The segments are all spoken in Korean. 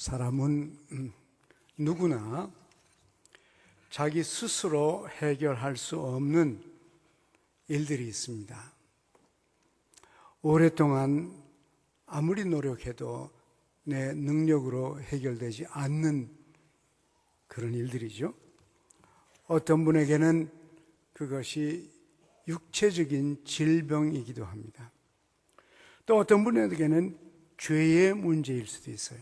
사람은 누구나 자기 스스로 해결할 수 없는 일들이 있습니다. 오랫동안 아무리 노력해도 내 능력으로 해결되지 않는 그런 일들이죠. 어떤 분에게는 그것이 육체적인 질병이기도 합니다. 또 어떤 분에게는 죄의 문제일 수도 있어요.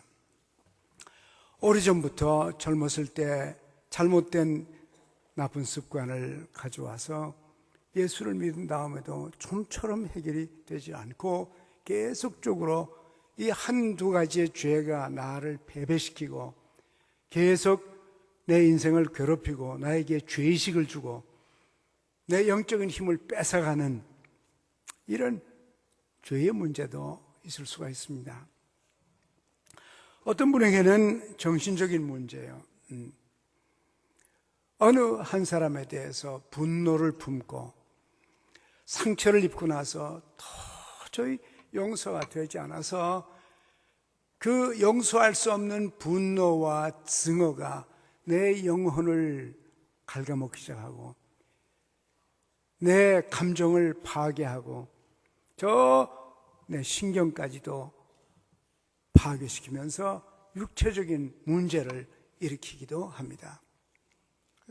오래전부터 젊었을 때 잘못된 나쁜 습관을 가져와서 예수를 믿은 다음에도 좀처럼 해결이 되지 않고 계속적으로 이 한두 가지의 죄가 나를 패배시키고 계속 내 인생을 괴롭히고 나에게 죄의식을 주고 내 영적인 힘을 뺏어가는 이런 죄의 문제도 있을 수가 있습니다. 어떤 분에게는 정신적인 문제예요. 어느 한 사람에 대해서 분노를 품고 상처를 입고 나서 도저히 용서가 되지 않아서 그 용서할 수 없는 분노와 증오가 내 영혼을 갉아먹기 시작하고 내 감정을 파괴하고 내 신경까지도 파괴시키면서 육체적인 문제를 일으키기도 합니다.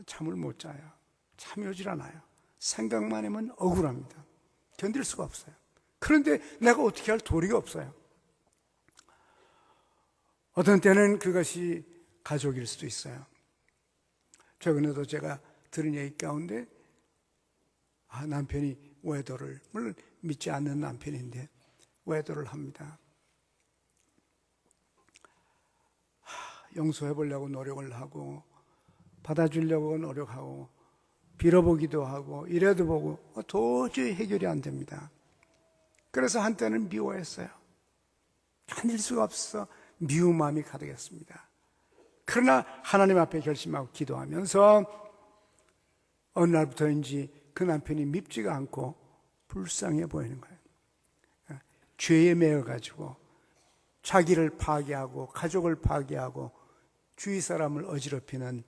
잠을 못 자요. 잠이 오질 않아요. 생각만 하면 억울합니다. 견딜 수가 없어요. 그런데 내가 어떻게 할 도리가 없어요. 어떤 때는 그것이 가족일 수도 있어요. 최근에도 제가 들은 얘기 가운데 남편이 외도를, 물론 믿지 않는 남편인데 외도를 합니다. 용서해 보려고 노력을 하고 받아주려고 노력하고 빌어보기도 하고 이래도 보고 도저히 해결이 안 됩니다. 그래서 한때는 미워했어요. 견딜 수가 없어서 미운 마음이 가득했습니다. 그러나 하나님 앞에 결심하고 기도하면서 어느 날부터인지 그 남편이 밉지가 않고 불쌍해 보이는 거예요. 죄에 매여가지고 자기를 파괴하고 가족을 파괴하고 주위 사람을 어지럽히는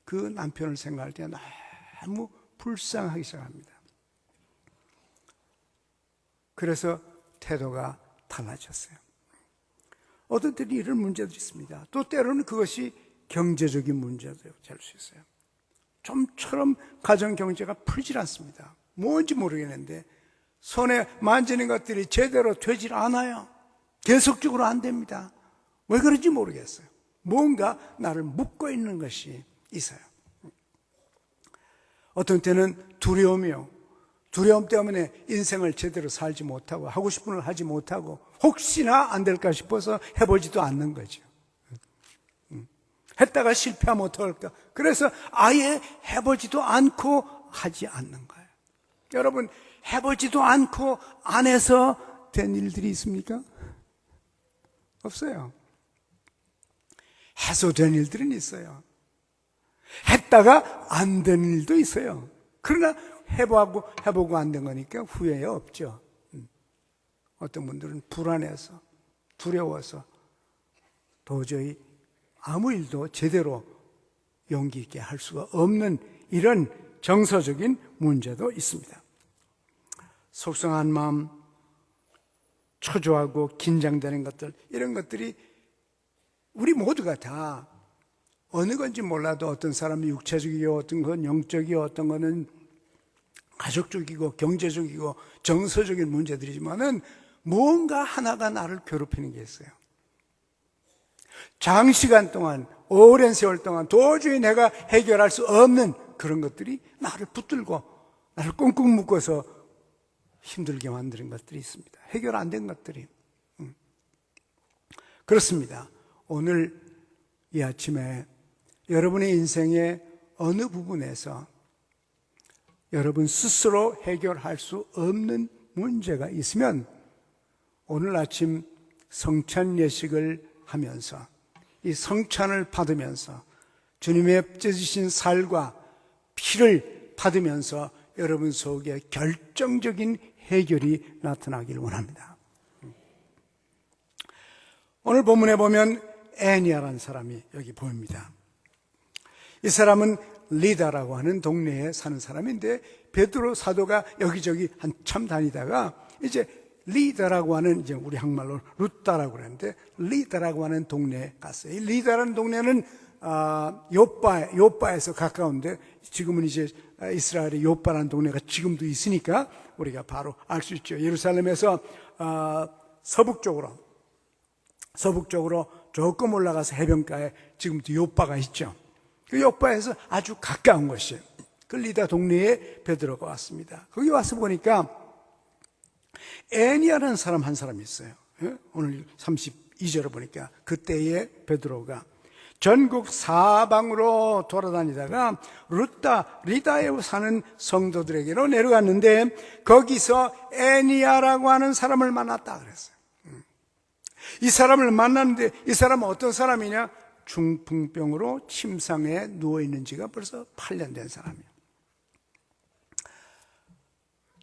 그 남편을 생각할 때 너무 불쌍하기 시작합니다. 그래서 태도가 달라졌어요. 어떤 때는 이런 문제도 있습니다. 또 때로는 그것이 경제적인 문제도 될 수 있어요. 좀처럼 가정 경제가 풀질 않습니다. 뭔지 모르겠는데 손에 만지는 것들이 제대로 되질 않아요. 계속적으로 안 됩니다. 왜 그런지 모르겠어요. 뭔가 나를 묶고 있는 것이 있어요. 어떤 때는 두려움이요. 두려움 때문에 인생을 제대로 살지 못하고 하고 싶은 걸 하지 못하고 혹시나 안 될까 싶어서 해보지도 않는 거죠. 했다가 실패하면 어떡할까? 그래서 아예 해보지도 않고 하지 않는 거예요. 여러분, 해보지도 않고 안 해서 된 일들이 있습니까? 없어요. 해서 된 일들은 있어요. 했다가 안 된 일도 있어요. 그러나 해보고 안 된 거니까 후회 없죠. 어떤 분들은 불안해서 두려워서 도저히 아무 일도 제대로 용기 있게 할 수가 없는 이런 정서적인 문제도 있습니다. 속상한 마음, 초조하고 긴장되는 것들, 이런 것들이 우리 모두가 다 어느 건지 몰라도 어떤 사람은 육체적이고 어떤 건 영적이고 어떤 거는 가족적이고 경제적이고 정서적인 문제들이지만은 뭔가 하나가 나를 괴롭히는 게 있어요. 장시간 동안, 오랜 세월 동안 도저히 내가 해결할 수 없는 그런 것들이 나를 붙들고 나를 꽁꽁 묶어서 힘들게 만드는 것들이 있습니다. 해결 안 된 것들이. 그렇습니다. 오늘 이 아침에 여러분의 인생의 어느 부분에서 여러분 스스로 해결할 수 없는 문제가 있으면 오늘 아침 성찬 예식을 하면서 이 성찬을 받으면서 주님의 찢으신 살과 피를 받으면서 여러분 속에 결정적인 해결이 나타나기를 원합니다. 오늘 본문에 보면 애니아라는 사람이 여기 보입니다. 이 사람은 리다라고 하는 동네에 사는 사람인데 베드로 사도가 여기저기 한참 다니다가 이제 리다라고 하는, 이제 우리 한말로 루다라고 그러는데 리다라고 하는 동네에 갔어요. 이 리다라는 동네는 요빠에서 가까운데, 지금은 이제 이스라엘의 요빠라는 동네가 지금도 있으니까 우리가 바로 알 수 있죠. 예루살렘에서 서북쪽으로 조금 올라가서 해변가에 지금도 요빠가 있죠. 그 요빠에서 아주 가까운 것이 그 리다 동네에 베드로가 왔습니다. 거기 와서 보니까 애니아라는 사람 한 사람이 있어요. 오늘 32절을 보니까 그때의 베드로가 전국 사방으로 돌아다니다가 리다에 사는 성도들에게로 내려갔는데 거기서 애니아라고 하는 사람을 만났다 그랬어요. 이 사람을 만났는데 이 사람은 어떤 사람이냐? 중풍병으로 침상에 누워있는 지가 벌써 8년 된 사람이에요.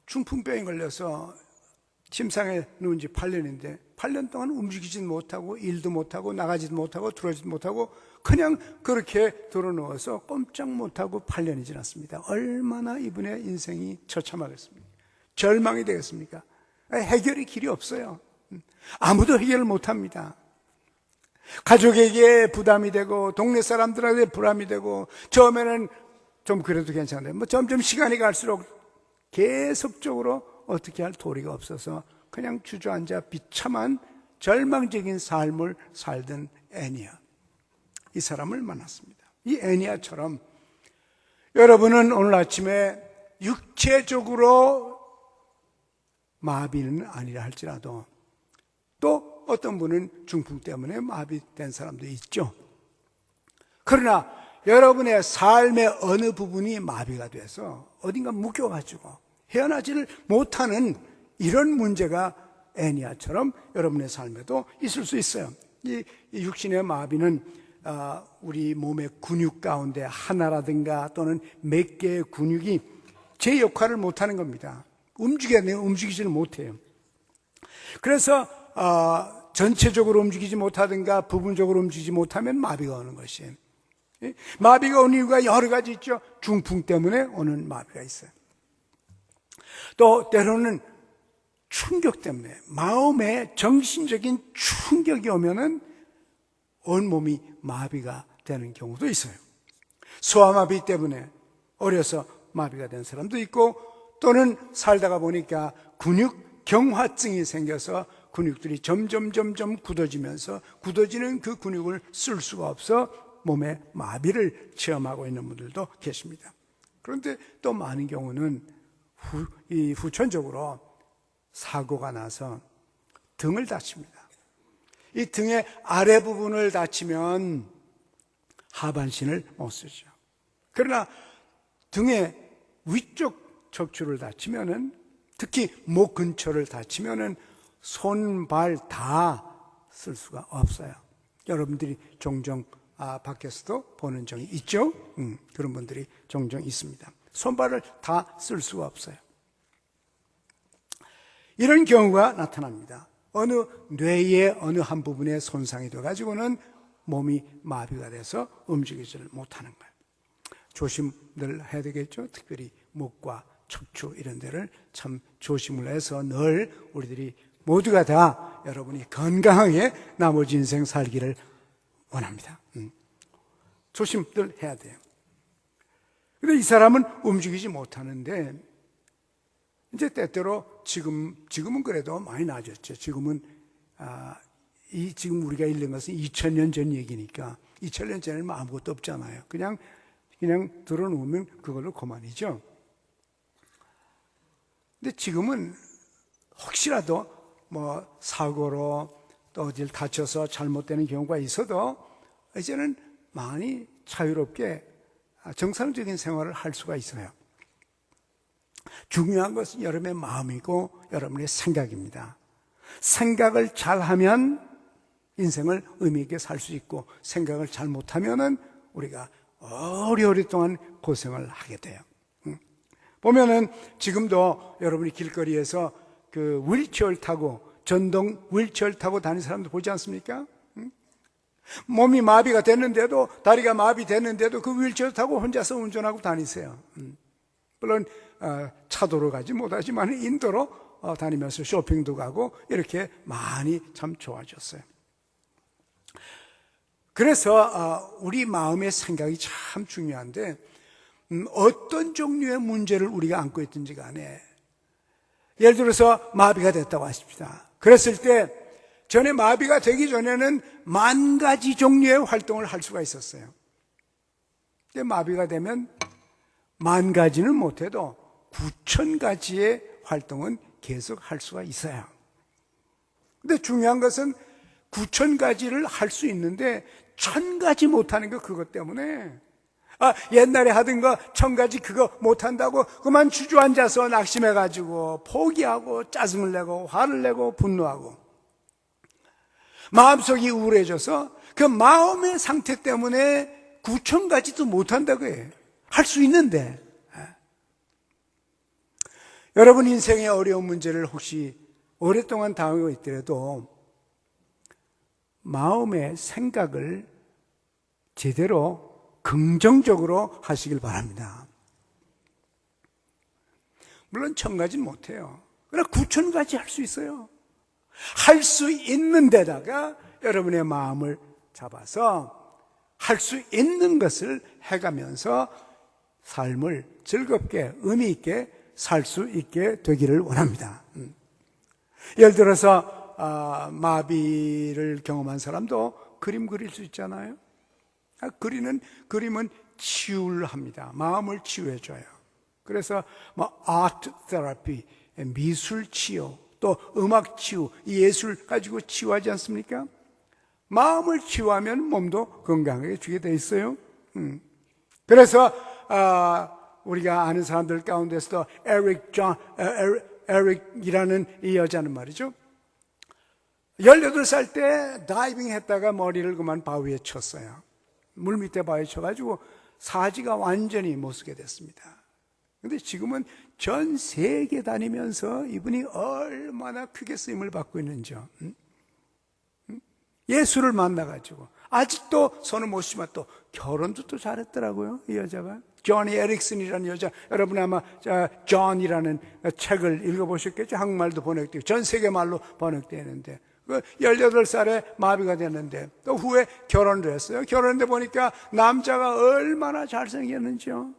중풍병에 걸려서 침상에 누운 지 8년인데 8년 동안 움직이지도 못하고 일도 못하고 나가지도 못하고 들어오지도 못하고 그냥 그렇게 들어누워서 꼼짝 못하고 8년이 지났습니다. 얼마나 이분의 인생이 처참하겠습니까? 절망이 되겠습니까? 해결의 길이 없어요. 아무도 해결을 못합니다. 가족에게 부담이 되고 동네 사람들한테 부담이 되고 처음에는 좀 그래도 괜찮은데 점점 시간이 갈수록 계속적으로 어떻게 할 도리가 없어서 그냥 주저앉아 비참한 절망적인 삶을 살던 애니아, 이 사람을 만났습니다. 이 애니아처럼 여러분은 오늘 아침에 육체적으로 마비는 아니라 할지라도 또 어떤 분은 중풍 때문에 마비된 사람도 있죠. 그러나 여러분의 삶의 어느 부분이 마비가 돼서 어딘가 묶여가지고 헤어나지를 못하는 이런 문제가 애니아처럼 여러분의 삶에도 있을 수 있어요. 이 육신의 마비는 우리 몸의 근육 가운데 하나라든가 또는 몇 개의 근육이 제 역할을 못하는 겁니다. 움직여야 돼요. 움직이지를 못해요. 그래서 전체적으로 움직이지 못하든가 부분적으로 움직이지 못하면 마비가 오는 것이에요. 마비가 오는 이유가 여러 가지 있죠. 중풍 때문에 오는 마비가 있어요. 또 때로는 충격 때문에 마음에 정신적인 충격이 오면은 온몸이 마비가 되는 경우도 있어요. 소아마비 때문에 어려서 마비가 된 사람도 있고 또는 살다가 보니까 근육 경화증이 생겨서 근육들이 점점 굳어지면서 굳어지는 그 근육을 쓸 수가 없어 몸에 마비를 체험하고 있는 분들도 계십니다. 그런데 또 많은 경우는 후천적으로 사고가 나서 등을 다칩니다. 이 등의 아래 부분을 다치면 하반신을 못 쓰죠. 그러나 등의 위쪽 척추를 다치면은, 특히 목 근처를 다치면은 손, 발 다 쓸 수가 없어요. 여러분들이 종종 밖에서도 보는 적이 있죠? 그런 분들이 종종 있습니다. 손발을 다 쓸 수가 없어요. 이런 경우가 나타납니다. 어느 뇌의 어느 한 부분에 손상이 돼가지고는 몸이 마비가 돼서 움직이지를 못하는 거예요. 조심을 해야 되겠죠? 특별히 목과 척추 이런 데를 참 조심을 해서 늘 우리들이 모두가 다 여러분이 건강하게 나머지 인생 살기를 원합니다. 조심들 해야 돼요. 근데 이 사람은 움직이지 못하는데 이제 때때로 지금은 그래도 많이 나아졌죠. 지금은 지금 우리가 읽는 것은 2000년 전 얘기니까 2000년 전에는 아무것도 없잖아요. 그냥 들어놓으면 그걸로 그만이죠. 근데 지금은 혹시라도 사고로 또 어딜 다쳐서 잘못되는 경우가 있어도 이제는 많이 자유롭게 정상적인 생활을 할 수가 있어요. 중요한 것은 여러분의 마음이고 여러분의 생각입니다. 생각을 잘하면 인생을 의미 있게 살 수 있고, 생각을 잘 못하면은 우리가 오래오랫동안 고생을 하게 돼요. 보면은 지금도 여러분이 길거리에서 그 휠체어를 타고 전동 휠체어를 타고 다니는 사람들 보지 않습니까? 몸이 마비가 됐는데도, 다리가 마비됐는데도 그 휠체어 타고 혼자서 운전하고 다니세요. 물론 차도로 가지 못하지만 인도로 다니면서 쇼핑도 가고 이렇게 많이 참 좋아졌어요. 그래서 우리 마음의 생각이 참 중요한데, 어떤 종류의 문제를 우리가 안고 있든지 간에, 예를 들어서 마비가 됐다고 하십시다. 그랬을 때 전에 마비가 되기 전에는 10,000가지 종류의 활동을 할 수가 있었어요. 근데 마비가 되면 10,000가지는 못해도 9,000가지의 활동은 계속 할 수가 있어요. 근데 중요한 것은 9,000가지를 할 수 있는데 1,000가지 못하는 거, 그것 때문에 옛날에 하던 거 1,000가지 그거 못한다고 그만 주저앉아서 낙심해가지고 포기하고 짜증을 내고 화를 내고 분노하고 마음속이 우울해져서 그 마음의 상태 때문에 9,000가지도 못한다고 해요. 할 수 있는데. 여러분 인생의 어려운 문제를 혹시 오랫동안 당하고 있더라도 마음의 생각을 제대로 긍정적으로 하시길 바랍니다. 물론 1,000가지는 못해요. 그러나 9,000가지 할 수 있어요. 할 수 있는 데다가 여러분의 마음을 잡아서 할 수 있는 것을 해가면서 삶을 즐겁게 의미 있게 살 수 있게 되기를 원합니다. 예를 들어서 마비를 경험한 사람도 그림 그릴 수 있잖아요. 그림은 치유를 합니다. 마음을 치유해줘요. 그래서 아트 테라피, 미술 치유, 또 음악 치유, 예술 가지고 치유하지 않습니까? 마음을 치유하면 몸도 건강하게 주게 돼 있어요. 그래서 우리가 아는 사람들 가운데서도 에릭이라는 이 여자는 말이죠, 18살 때 다이빙 했다가 머리를 그만 바위에 쳤어요. 물 밑에 바위에 쳐가지고 사지가 완전히 못 쓰게 됐습니다. 근데 지금은 전 세계 다니면서 이분이 얼마나 크게 쓰임을 받고 있는지요. 예수를 만나가지고 아직도 손을 못 쉬면 또 결혼도 또 잘했더라고요. 이 여자가 조니 에릭슨이라는 여자, 여러분 아마 존이라는 책을 읽어보셨겠죠. 한국말도 번역되고 전 세계 말로 번역되어 있는데 18살에 마비가 됐는데 또 후에 결혼을 했어요. 결혼했는데 보니까 남자가 얼마나 잘생겼는지요.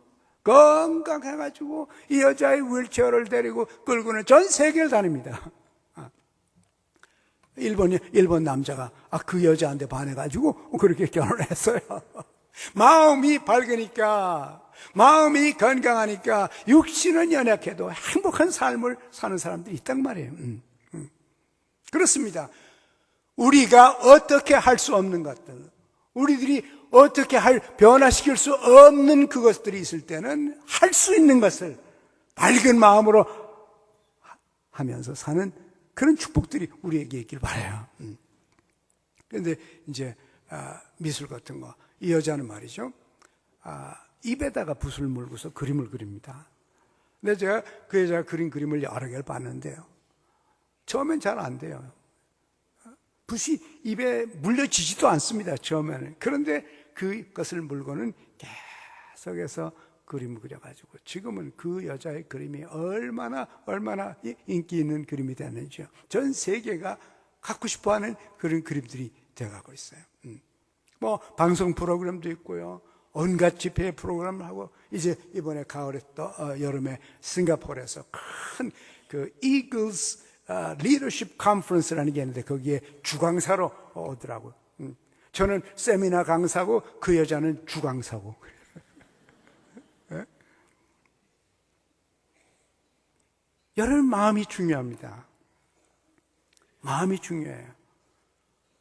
건강해가지고 이 여자의 휠체어를 데리고 끌고는 전 세계를 다닙니다. 일본 남자가 그 여자한테 반해가지고 그렇게 결혼을 했어요. 마음이 밝으니까, 마음이 건강하니까 육신은 연약해도 행복한 삶을 사는 사람들이 있단 말이에요. 그렇습니다. 우리가 어떻게 할 수 없는 것들, 우리들이 어떻게 변화시킬 수 없는 그것들이 있을 때는 할 수 있는 것을 밝은 마음으로 하면서 사는 그런 축복들이 우리에게 있길 바라요. 그런데 이제 미술 같은 거, 이 여자는 말이죠, 입에다가 붓을 물고서 그림을 그립니다. 근데 제가 그 여자가 그린 그림을 여러 개를 봤는데요, 처음엔 잘 안 돼요. 붓이 입에 물려지지도 않습니다, 처음에는. 그런데 그것을 물고는 계속해서 그림을 그려가지고 지금은 그 여자의 그림이 얼마나 인기 있는 그림이 됐는지요. 전 세계가 갖고 싶어하는 그런 그림들이 되어가고 있어요. 방송 프로그램도 있고요, 온갖 집회 프로그램을 하고, 이제 이번에 가을에 또 여름에 싱가포르에서 큰 그 Eagles 리더십 컨퍼런스라는 게 있는데 거기에 주강사로 오더라고요. 저는 세미나 강사고 그 여자는 주강사고. 네? 여러분, 마음이 중요합니다. 마음이 중요해요.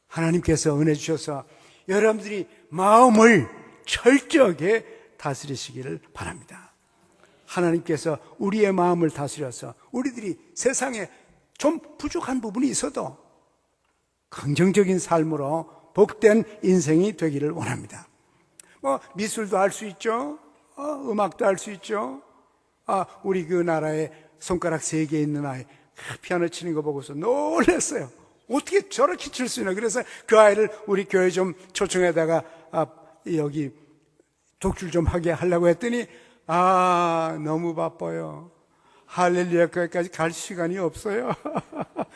하나님께서 은혜 주셔서 여러분들이 마음을 철저하게 다스리시기를 바랍니다. 하나님께서 우리의 마음을 다스려서 우리들이 세상에 좀 부족한 부분이 있어도 긍정적인 삶으로 복된 인생이 되기를 원합니다. 미술도 할 수 있죠. 음악도 할 수 있죠. 우리 그 나라에 손가락 3개 있는 아이 피아노 치는 거 보고서 놀랐어요. 어떻게 저렇게 칠 수 있나. 그래서 그 아이를 우리 교회 좀 초청해다가 여기 독출 좀 하게 하려고 했더니 너무 바빠요. 할렐루야 교회까지 갈 시간이 없어요.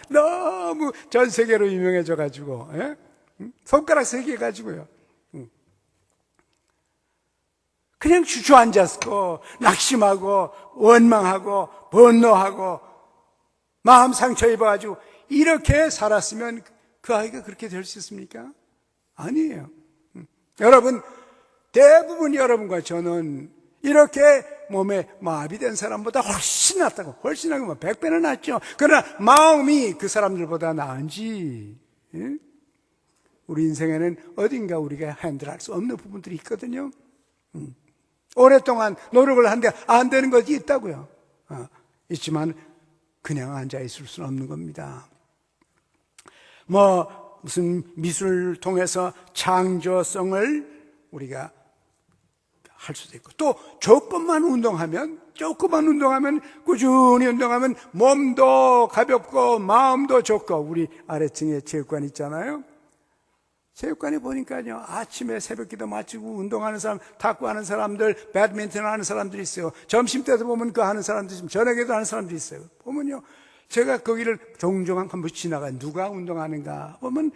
너무 전 세계로 유명해져 가지고 손가락 3개 가지고요. 그냥 주저앉았고 낙심하고 원망하고 분노하고 마음 상처 입어가지고 이렇게 살았으면 그 아이가 그렇게 될 수 있습니까? 아니에요. 여러분, 대부분 여러분과 저는 이렇게 몸에 마비된 사람보다 훨씬 낫다고, 훨씬 나고 100배는 낫죠. 그러나 마음이 그 사람들보다 나은지, 우리 인생에는 어딘가 우리가 핸들할 수 없는 부분들이 있거든요. 오랫동안 노력을 하는데 안 되는 것이 있다고요. 있지만 그냥 앉아 있을 수는 없는 겁니다. 무슨 미술을 통해서 창조성을 우리가 할 수도 있고, 또 조금만 운동하면 꾸준히 운동하면 몸도 가볍고 마음도 좋고. 우리 아래층에 체육관 있잖아요. 체육관에 보니까요, 아침에 새벽기도 마치고 운동하는 사람, 탁구하는 사람들, 배드민턴 하는 사람들이 있어요. 점심때도 보면 그거 하는 사람들이 있으면 저녁에도 하는 사람들이 있어요. 보면요, 제가 거기를 종종 한 번씩 지나가 누가 운동하는가 보면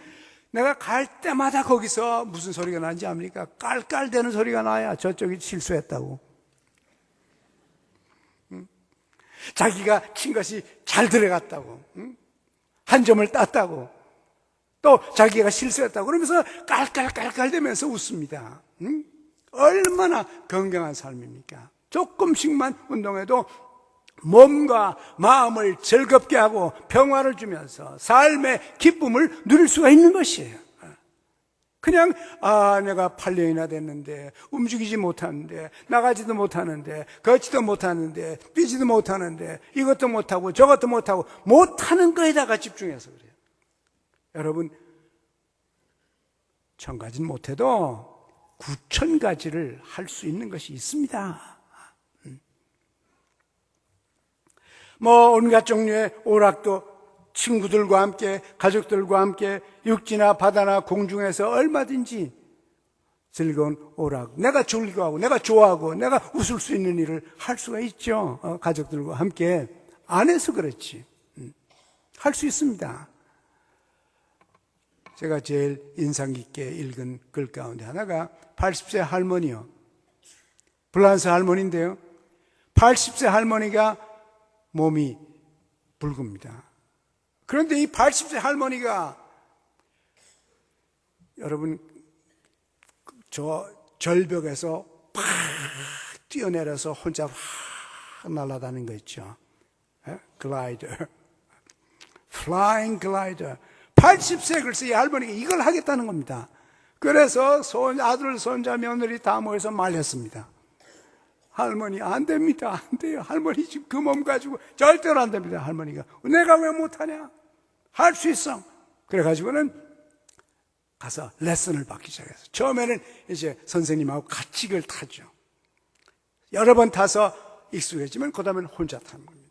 내가 갈 때마다 거기서 무슨 소리가 나는지 압니까? 깔깔대는 소리가 나야 저쪽이 실수했다고. 자기가 친 것이 잘 들어갔다고. 한 점을 땄다고. 또 자기가 실수했다고 그러면서 깔깔깔깔대면서 웃습니다. 얼마나 건강한 삶입니까? 조금씩만 운동해도 몸과 마음을 즐겁게 하고 평화를 주면서 삶의 기쁨을 누릴 수가 있는 것이에요. 그냥 내가 8년이나 됐는데 움직이지 못하는데 나가지도 못하는데 걷지도 못하는데 뛰지도 못하는데 이것도 못하고 저것도 못하고 못하는 거에다가 집중해서 그래요. 여러분, 1000가지는 못해도 9000가지를 할 수 있는 것이 있습니다. 온갖 종류의 오락도 친구들과 함께, 가족들과 함께 육지나 바다나 공중에서 얼마든지 즐거운 오락, 내가 즐거워하고 내가 좋아하고 내가 웃을 수 있는 일을 할 수가 있죠. 가족들과 함께. 안 해서 그렇지. 할 수 있습니다. 제가 제일 인상 깊게 읽은 글 가운데 하나가 80세 할머니요. 프랑스 할머니인데요. 80세 할머니가 몸이 붉습니다. 그런데 이 80세 할머니가 여러분 저 절벽에서 팍 뛰어내려서 혼자 확 날아다니는 거 있죠. 글라이더, 플라잉 글라이더. 80세 글쎄 이 할머니가 이걸 하겠다는 겁니다. 그래서 아들, 손자, 며느리 다 모여서 말렸습니다. 할머니 안 됩니다. 안 돼요. 할머니 지금 그 몸 가지고 절대로 안 됩니다. 할머니가 내가 왜 못하냐? 할 수 있어. 그래가지고는 가서 레슨을 받기 시작했어요. 처음에는 이제 선생님하고 같이 그걸 타죠. 여러 번 타서 익숙해지면 그 다음에는 혼자 타는 겁니다.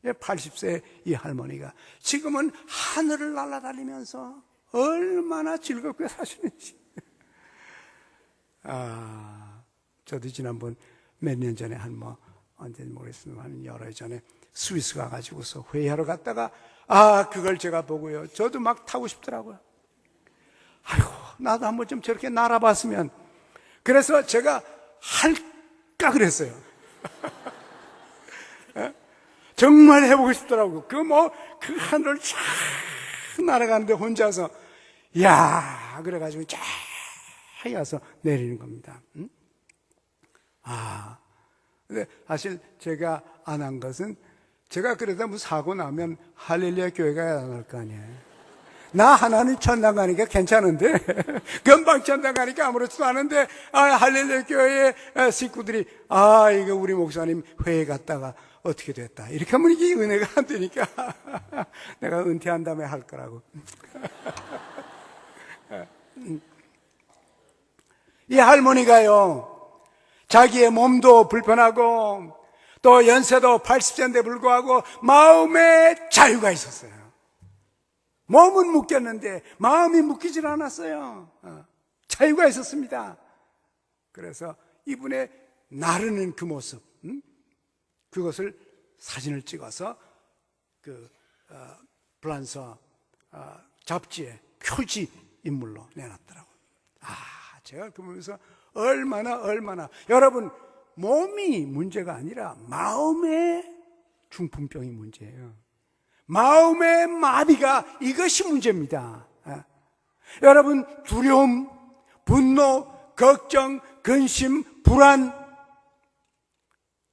80세 이 할머니가 지금은 하늘을 날아다니면서 얼마나 즐겁게 사시는지. 저도 지난번 몇 년 전에 언제인지 모르겠습니다. 한 여러 해 전에 스위스 가가지고서 회의하러 갔다가 그걸 제가 보고요. 저도 막 타고 싶더라고요. 아이고, 나도 한번 좀 저렇게 날아봤으면. 그래서 제가 할까 그랬어요. 정말 해보고 싶더라고요. 그 하늘을 쫙 날아가는데 혼자서, 그래가지고 쫙 가서 내리는 겁니다. 근데 사실 제가 안 한 것은, 제가 그러다 무슨 사고 나면 할렐루야 교회가 안 할 거 아니에요. 나 하나는 천당 가니까 괜찮은데, 금방 천당 가니까 아무렇지도 않은데, 할렐루야 교회 식구들이, 이거 우리 목사님 회에 갔다가 어떻게 됐다. 이렇게 하면 이게 은혜가 안 되니까, 내가 은퇴한 다음에 할 거라고. 이 할머니가요, 자기의 몸도 불편하고 또 연세도 80세인데 불구하고 마음에 자유가 있었어요. 몸은 묶였는데 마음이 묶이질 않았어요. 자유가 있었습니다. 그래서 이분의 나르는 그 모습, 그것을 사진을 찍어서 프랑스 잡지에 표지 인물로 내놨더라고요. 제가 그 보면서 얼마나 여러분, 몸이 문제가 아니라 마음의 중풍병이 문제예요. 마음의 마비가, 이것이 문제입니다. 여러분, 두려움, 분노, 걱정, 근심, 불안,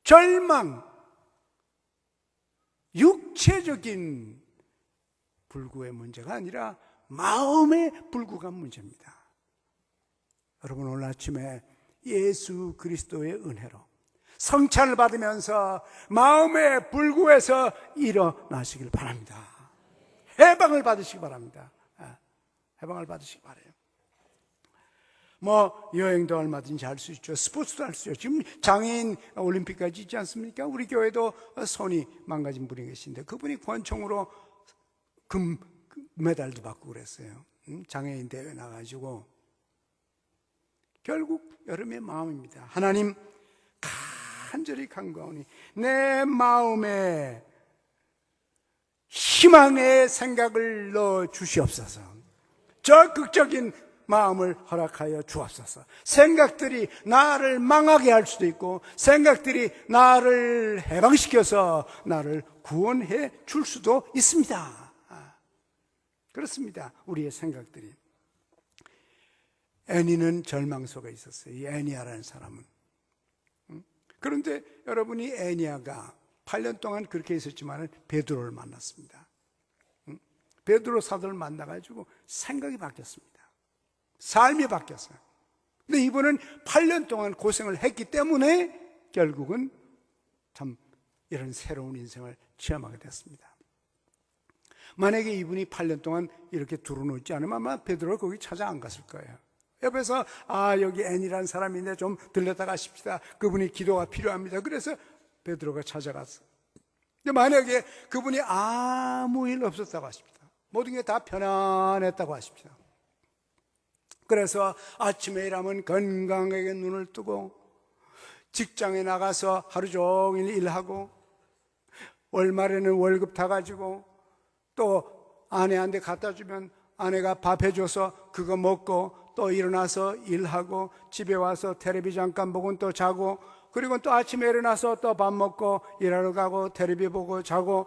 절망, 육체적인 불구의 문제가 아니라 마음의 불구가 문제입니다. 여러분, 오늘 아침에 예수 그리스도의 은혜로 성찬을 받으면서 마음의 불구에서 일어나시길 바랍니다. 해방을 받으시기 바랍니다. 해방을 받으시기 바라요. 여행도 얼마든지 할 수 있죠. 스포츠도 할 수 있죠. 지금 장애인 올림픽까지 있지 않습니까? 우리 교회도 손이 망가진 분이 계신데 그분이 권총으로 금메달도 받고 그랬어요. 장애인 대회 나가지고. 결국 여러분의 마음입니다. 하나님, 간절히 간구하오니 내 마음에 희망의 생각을 넣어 주시옵소서. 적극적인 마음을 허락하여 주옵소서. 생각들이 나를 망하게 할 수도 있고 생각들이 나를 해방시켜서 나를 구원해 줄 수도 있습니다. 그렇습니다. 우리의 생각들이. 애니는 절망 속에 있었어요. 이 애니아라는 사람은. 그런데 여러분이 애니아가 8년 동안 그렇게 있었지만 베드로를 만났습니다. 베드로 사도를 만나가지고 생각이 바뀌었습니다. 삶이 바뀌었어요. 근데 이분은 8년 동안 고생을 했기 때문에 결국은 참 이런 새로운 인생을 체험하게 됐습니다. 만약에 이분이 8년 동안 이렇게 두루놓지 않으면 아마 베드로가 거기 찾아 안 갔을 거예요. 옆에서 여기 애니라는 사람인데 좀 들렸다 가십시다. 그분이 기도가 필요합니다. 그래서 베드로가 찾아갔어. 근데 만약에 그분이 아무 일 없었다고 하십니다. 모든 게 다 편안했다고 하십니다. 그래서 아침에 일하면 건강하게 눈을 뜨고 직장에 나가서 하루 종일 일하고 월말에는 월급 다 가지고 또 아내한테 갖다 주면 아내가 밥 해줘서 그거 먹고 또 일어나서 일하고 집에 와서 텔레비 잠깐 보고 또 자고 그리고 또 아침에 일어나서 또 밥 먹고 일하러 가고 텔레비 보고 자고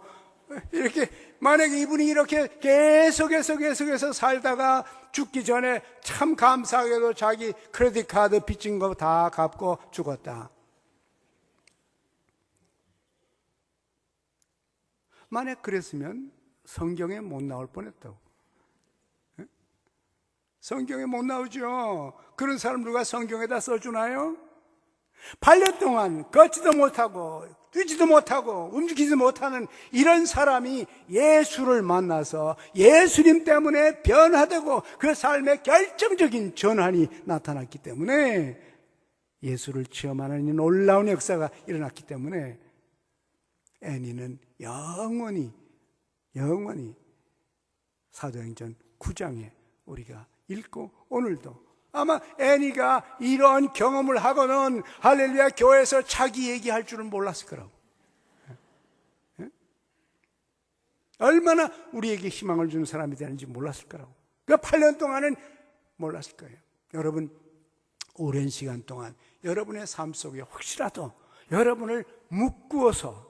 이렇게 만약에 이분이 이렇게 계속해서 살다가 죽기 전에 참 감사하게도 자기 크레딧 카드 빚진 거 다 갚고 죽었다. 만약 그랬으면 성경에 못 나올 뻔했다고. 성경에 못 나오죠. 그런 사람 누가 성경에다 써주나요? 8년 동안 걷지도 못하고 뛰지도 못하고 움직이지도 못하는 이런 사람이 예수를 만나서 예수님 때문에 변화되고 그 삶에 결정적인 전환이 나타났기 때문에 예수를 체험하는 이 놀라운 역사가 일어났기 때문에 애니는 영원히 사도행전 9장에 우리가 읽고 오늘도 아마 애니가 이런 경험을 하고는 할렐루야 교회에서 자기 얘기할 줄은 몰랐을 거라고. 얼마나 우리에게 희망을 주는 사람이 되는지 몰랐을 거라고. 그 8년 동안은 몰랐을 거예요. 여러분, 오랜 시간 동안 여러분의 삶 속에 혹시라도 여러분을 묶어서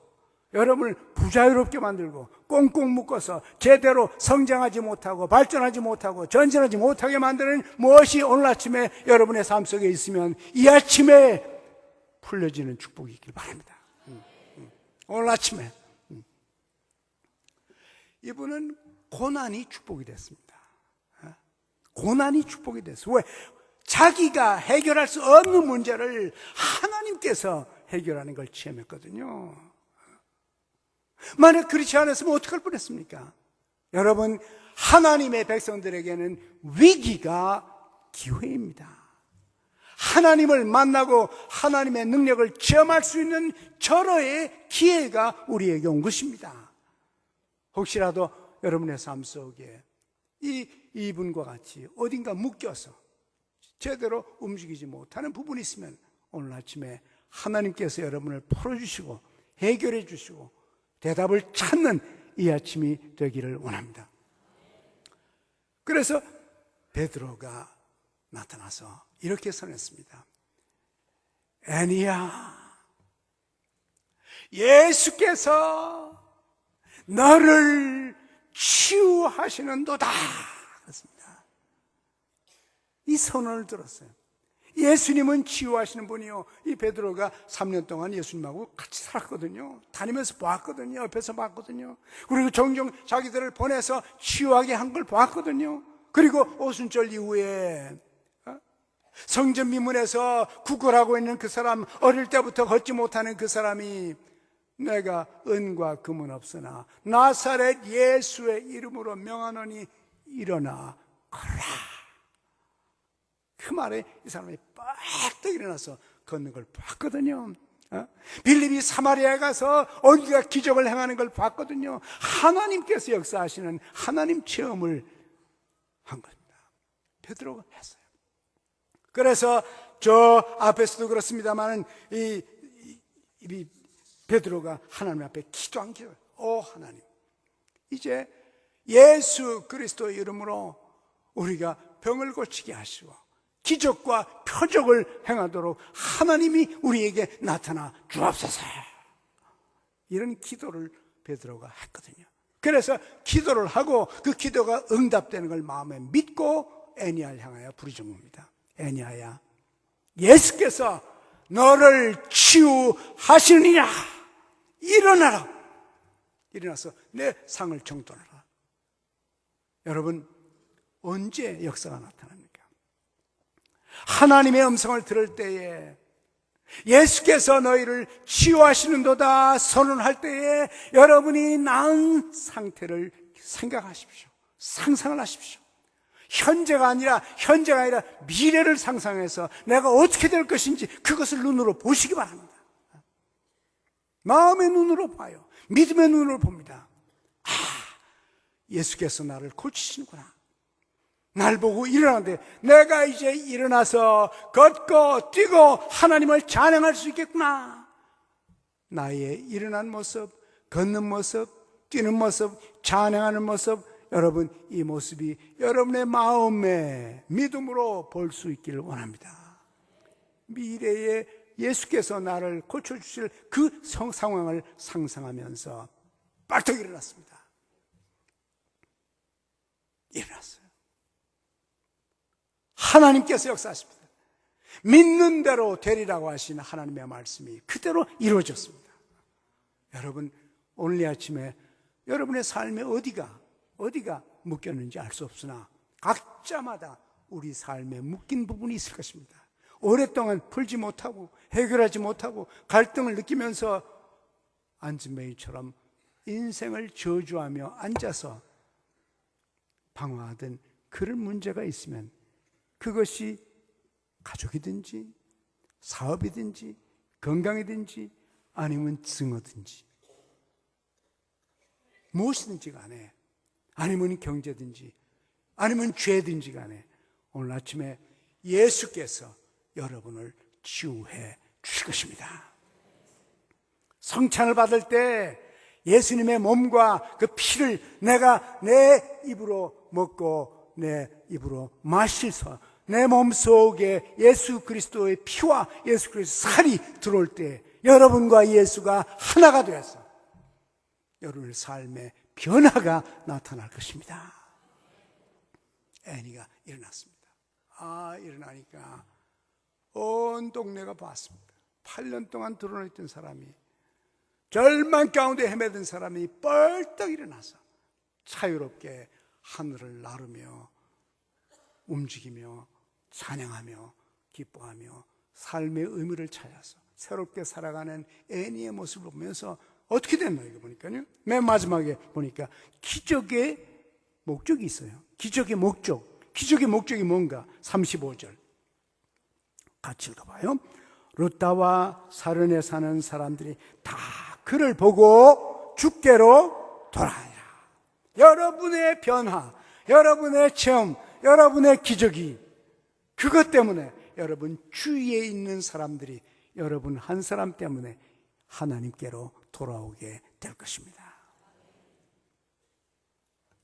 여러분을 부자유롭게 만들고 꽁꽁 묶어서 제대로 성장하지 못하고 발전하지 못하고 전진하지 못하게 만드는 무엇이 오늘 아침에 여러분의 삶 속에 있으면 이 아침에 풀려지는 축복이 있길 바랍니다. 오늘 아침에 이분은 고난이 축복이 됐습니다. 고난이 축복이 됐어요. 왜? 자기가 해결할 수 없는 문제를 하나님께서 해결하는 걸 체험했거든요. 만약 그렇지 않았으면 어떡할 뻔했습니까? 여러분, 하나님의 백성들에게는 위기가 기회입니다. 하나님을 만나고 하나님의 능력을 체험할 수 있는 절호의 기회가 우리에게 온 것입니다. 혹시라도 여러분의 삶 속에 이분과 같이 어딘가 묶여서 제대로 움직이지 못하는 부분이 있으면 오늘 아침에 하나님께서 여러분을 풀어주시고 해결해 주시고 대답을 찾는 이 아침이 되기를 원합니다. 그래서 베드로가 나타나서 이렇게 선했습니다. 애니야, 예수께서 너를 치유하시는도다. 그렇습니다. 이 선언을 들었어요. 예수님은 치유하시는 분이요. 이 베드로가 3년 동안 예수님하고 같이 살았거든요. 다니면서 보았거든요. 옆에서 봤거든요. 그리고 종종 자기들을 보내서 치유하게 한 걸 보았거든요. 그리고 오순절 이후에 성전 미문에서 구걸하고 있는 그 사람, 어릴 때부터 걷지 못하는 그 사람이 내가 은과 금은 없으나 나사렛 예수의 이름으로 명하노니 일어나 걸어라. 그 말에 이 사람이 빡 일어나서 걷는 걸 봤거든요. 빌립이 사마리아에 가서 어디가 기적을 행하는 걸 봤거든요. 하나님께서 역사하시는 하나님 체험을 한 겁니다. 베드로가 했어요. 그래서 저 앞에서도 그렇습니다만 이 베드로가 하나님 앞에 기도한 기도. 오 하나님, 이제 예수 그리스도의 이름으로 우리가 병을 고치게 하시고 기적과 표적을 행하도록 하나님이 우리에게 나타나 주옵소서. 이런 기도를 베드로가 했거든요. 그래서 기도를 하고 그 기도가 응답되는 걸 마음에 믿고 애니야를 향하여 부르짖습니다. 애니야야, 예수께서 너를 치유하시느니라. 일어나라. 일어나서 내 상을 정돈하라. 여러분, 언제 역사가 나타납니까? 하나님의 음성을 들을 때에, 예수께서 너희를 치유하시는도다 선언할 때에 여러분이 나은 상태를 생각하십시오. 상상을 하십시오. 현재가 아니라 미래를 상상해서 내가 어떻게 될 것인지 그것을 눈으로 보시기 바랍니다. 마음의 눈으로 봐요. 믿음의 눈으로 봅니다. 아, 예수께서 나를 고치시는구나. 날 보고 일어나는데 내가 이제 일어나서 걷고 뛰고 하나님을 찬양할 수 있겠구나. 나의 일어난 모습, 걷는 모습, 뛰는 모습, 찬양하는 모습, 여러분 이 모습이 여러분의 마음에 믿음으로 볼 수 있기를 원합니다. 미래에 예수께서 나를 고쳐주실 그 상황을 상상하면서 빨떡 일어났습니다. 일어났어요. 하나님께서 역사하십니다. 믿는 대로 되리라고 하신 하나님의 말씀이 그대로 이루어졌습니다. 여러분, 오늘 이 아침에 여러분의 삶에 어디가 묶였는지 알 수 없으나 각자마다 우리 삶에 묶인 부분이 있을 것입니다. 오랫동안 풀지 못하고 해결하지 못하고 갈등을 느끼면서 안진뱅이처럼 인생을 저주하며 앉아서 방황하던 그런 문제가 있으면 그것이 가족이든지 사업이든지 건강이든지 아니면 증오든지 무엇이든지 간에 아니면 경제든지 아니면 죄든지 간에 오늘 아침에 예수께서 여러분을 치유해 주실 것입니다. 성찬을 받을 때 예수님의 몸과 그 피를 내가 내 입으로 먹고 내 입으로 마셔서 내 몸속에 예수 그리스도의 피와 예수 그리스도의 살이 들어올 때 여러분과 예수가 하나가 되어서 여러분의 삶에 변화가 나타날 것입니다. 애니가 일어났습니다. 일어나니까 온 동네가 봤습니다. 8년 동안 드러나 있던 사람이, 절망 가운데 헤매던 사람이 벌떡 일어나서 자유롭게 하늘을 나르며 움직이며 찬양하며 기뻐하며 삶의 의미를 찾아서 새롭게 살아가는 애니의 모습을 보면서 어떻게 됐나 이거 보니까요. 맨 마지막에 보니까 기적의 목적이 있어요. 기적의 목적이 뭔가? 35절 같이 읽어봐요. 루다와 사른에 사는 사람들이 다 그를 보고 주께로 돌아가니라. 여러분의 변화, 여러분의 체험, 여러분의 기적이 그것 때문에 여러분 주위에 있는 사람들이 여러분 한 사람 때문에 하나님께로 돌아오게 될 것입니다.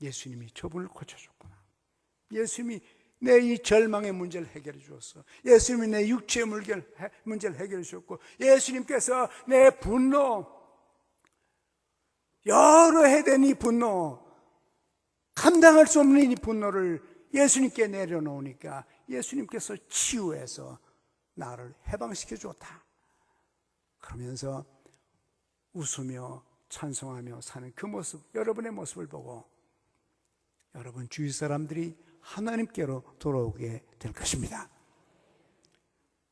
예수님이 저분을 고쳐줬구나. 예수님이 내 이 절망의 문제를 해결해 주었어. 예수님이 내 육체의 문제를 해결해 주셨고, 예수님께서 내 분노, 여러 해 된 이 분노, 감당할 수 없는 이 분노를 예수님께 내려놓으니까 예수님께서 치유해서 나를 해방시켜 주었다. 그러면서 웃으며 찬송하며 사는 그 모습, 여러분의 모습을 보고 여러분 주위 사람들이 하나님께로 돌아오게 될 것입니다.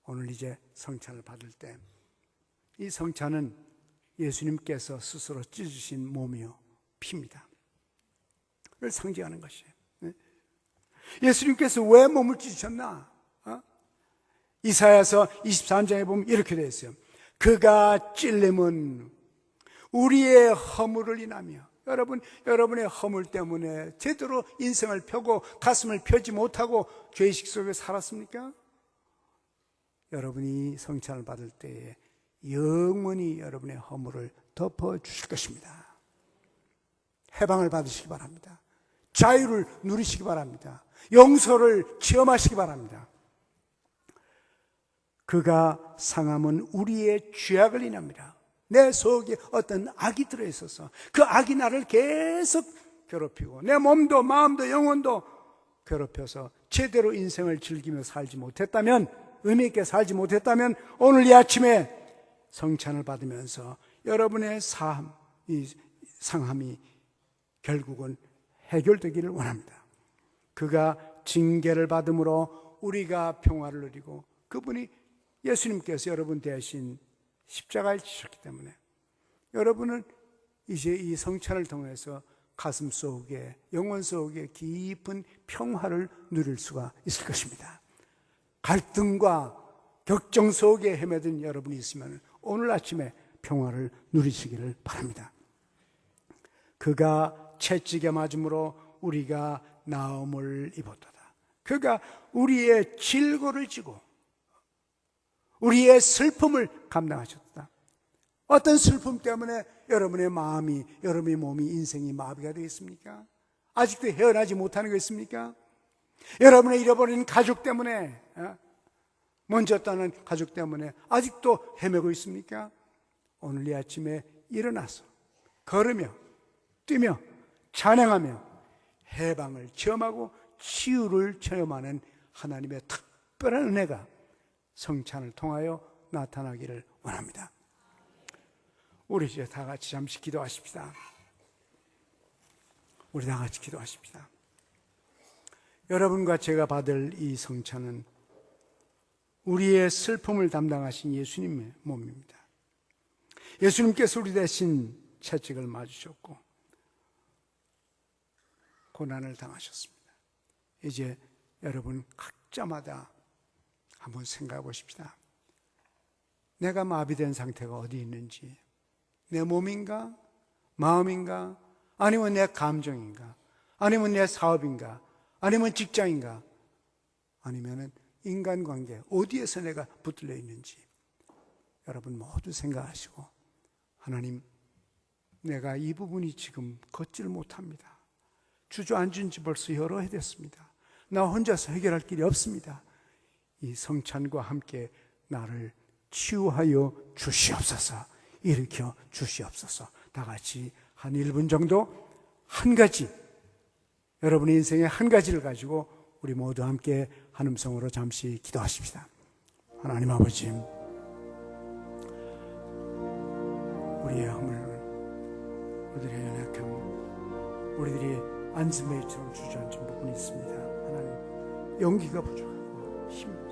오늘 이제 성찬을 받을 때 이 성찬은 예수님께서 스스로 찢으신 몸이요 피입니다. 를 상징하는 것이에요. 예수님께서 왜 몸을 찢으셨나? 이사야서 23장에 보면 이렇게 되어 있어요. 그가 찔림은 우리의 허물을 인하며, 여러분의 허물 때문에 제대로 인생을 펴고 가슴을 펴지 못하고 죄의식 속에 살았습니까? 여러분이 성찬을 받을 때에 영원히 여러분의 허물을 덮어주실 것입니다. 해방을 받으시기 바랍니다. 자유를 누리시기 바랍니다. 용서를 체험하시기 바랍니다. 그가 상함은 우리의 죄악을 인합니다. 내 속에 어떤 악이 들어있어서 그 악이 나를 계속 괴롭히고 내 몸도 마음도 영혼도 괴롭혀서 제대로 인생을 즐기며 살지 못했다면, 의미 있게 살지 못했다면 오늘 이 아침에 성찬을 받으면서 여러분의 이 상함이 결국은 해결되기를 원합니다. 그가 징계를 받음으로 우리가 평화를 누리고, 그분이 예수님께서 여러분 대신 십자가에 지셨기 때문에 여러분은 이제 이 성찬을 통해서 가슴 속에, 영혼 속에 깊은 평화를 누릴 수가 있을 것입니다. 갈등과 격정 속에 헤매든 여러분이 있으면 오늘 아침에 평화를 누리시기를 바랍니다. 그가 채찍에 맞음으로 우리가 나음을 입었도다. 그가 우리의 질고를 지고 우리의 슬픔을 감당하셨다. 어떤 슬픔 때문에 여러분의 마음이, 여러분의 몸이, 인생이 마비가 되겠습니까? 아직도 헤어나지 못하는 거 있습니까? 여러분의 잃어버린 가족 때문에, 먼저 떠난 가족 때문에 아직도 헤매고 있습니까? 오늘 이 아침에 일어나서 걸으며 뛰며 찬양하며 해방을 체험하고 치유를 체험하는 하나님의 특별한 은혜가 성찬을 통하여 나타나기를 원합니다. 우리 이제 다 같이 잠시 기도하십시다. 우리 다 같이 기도하십시다. 여러분과 제가 받을 이 성찬은 우리의 슬픔을 담당하신 예수님의 몸입니다. 예수님께서 우리 대신 채찍을 맞으셨고 고난을 당하셨습니다. 이제 여러분 각자마다 한번 생각해 보십시다. 내가 마비된 상태가 어디 있는지, 내 몸인가, 마음인가, 아니면 내 감정인가, 아니면 내 사업인가, 아니면 직장인가, 아니면 인간관계 어디에서 내가 붙들려 있는지 여러분 모두 생각하시고, 하나님, 내가 이 부분이 지금 걷지를 못합니다. 주저앉은 지 벌써 여러 해 됐습니다. 나 혼자서 해결할 길이 없습니다. 이 성찬과 함께 나를 치유하여 주시옵소서, 일으켜 주시옵소서. 다 같이 한 1분 정도 한 가지, 여러분의 인생의 한 가지를 가지고 우리 모두 함께 한 음성으로 잠시 기도하십시다. 하나님 아버지, 우리의 허물, 우리들의 연약함, 우리들이 안스매처럼 주저앉은 부분이 있습니다. 하나님, 용기가 부족하고 힘이 부족하고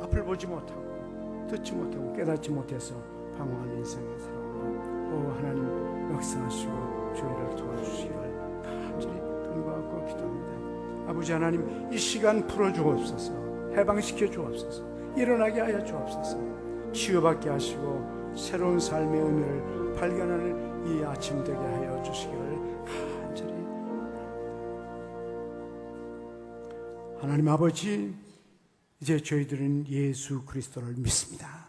앞을 보지 못하고 듣지 못하고 깨닫지 못해서 방황하는 인생에 살아오고, 하나님 역사하시고 저희를 도와주시기를 간절히 간구하고 기도합니다. 아버지 하나님, 이 시간 풀어주옵소서, 해방시켜 주옵소서, 일어나게 하여 주옵소서, 치유받게 하시고 새로운 삶의 의미를 발견하는 이 아침 되게 하여 주시기를 하나님 아버지, 이제 저희들은 예수 그리스도를 믿습니다.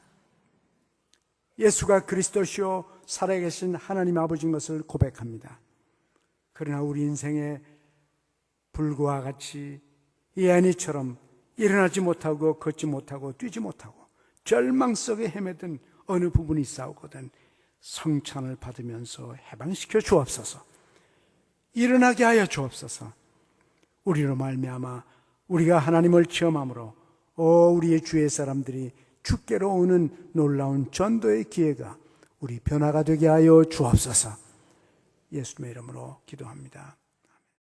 예수가 그리스도시요 살아계신 하나님 아버지인 것을 고백합니다. 그러나 우리 인생에 불과 같이 이 애니처럼 일어나지 못하고 걷지 못하고 뛰지 못하고 절망 속에 헤매든 어느 부분이 있사오거든 성찬을 받으면서 해방시켜 주옵소서. 일어나게 하여 주옵소서. 우리로 말미암아 우리가 하나님을 체험함으로 우리의 주의 사람들이 주께로 오는 놀라운 전도의 기회가 우리 변화가 되게 하여 주옵소서. 예수님의 이름으로 기도합니다.